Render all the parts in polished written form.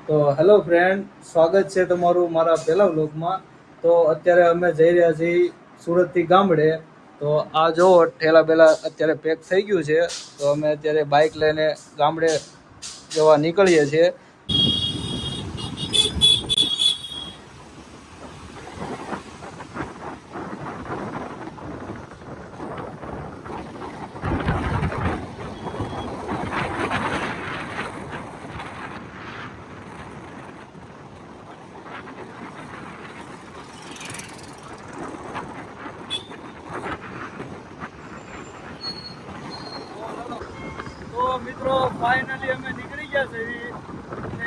તો hello friend, સ્વાગત છે તમારું મારા પહેલા વ્લોગમાં. તો અત્યારે અમે જઈ રહ્યા છીએ સુરતથી ગામડે. તો આ જો ઠેલા બેલા અત્યારે પેક થઈ ગયું છે. તો અમે અત્યારે બાઇક લઈને ગામડે જવા નીકળીએ છીએ. તો મિત્રો ફાઇનલી અમે નીકળી ગયા છે.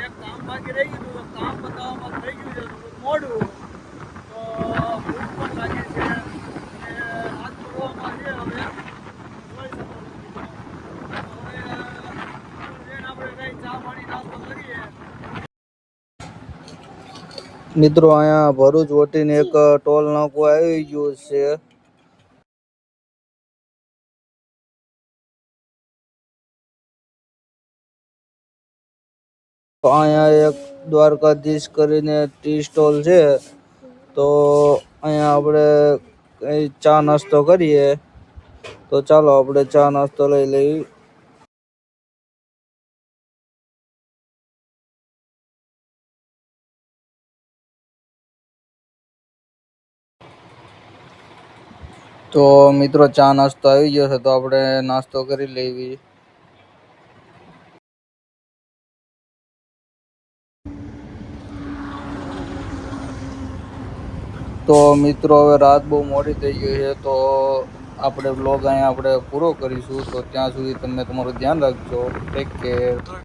એક કામ બાકી રહી ગયું, તો કામ બતાવવામાં થઈ ગયું છે થોડું મોડું. તો ભૂખ પણ લાગી છે અને હાથ ધોવામાં છે. હવે જોઈ શકો છો. હવે આપણે કઈ ચા પાણી નાસ્તો કરીએ. મિત્રો અહીંયા ભરૂચ વટીને એક ટોલ નાકું આવી ગયું છે. તો અહીંયા એક દ્વારકાધીશ કરીને ટી સ્ટોલ છે. તો અહીંયા આપણે કઈ ચા નાસ્તો કરીએ. તો ચાલો આપણે ચા નાસ્તો લઈ લઈએ. તો મિત્રો ચા નાસ્તો આવી ગયો છે, તો આપણે નાસ્તો કરી લેવી. તો મિત્રો હવે રાત બહુ મોડી થઈ ગઈ છે, તો આપણે બ્લોગ અહીંયા આપણે પૂરો કરીશું. તો ત્યાં સુધી તમે તમારું ધ્યાન રાખજો. Take care.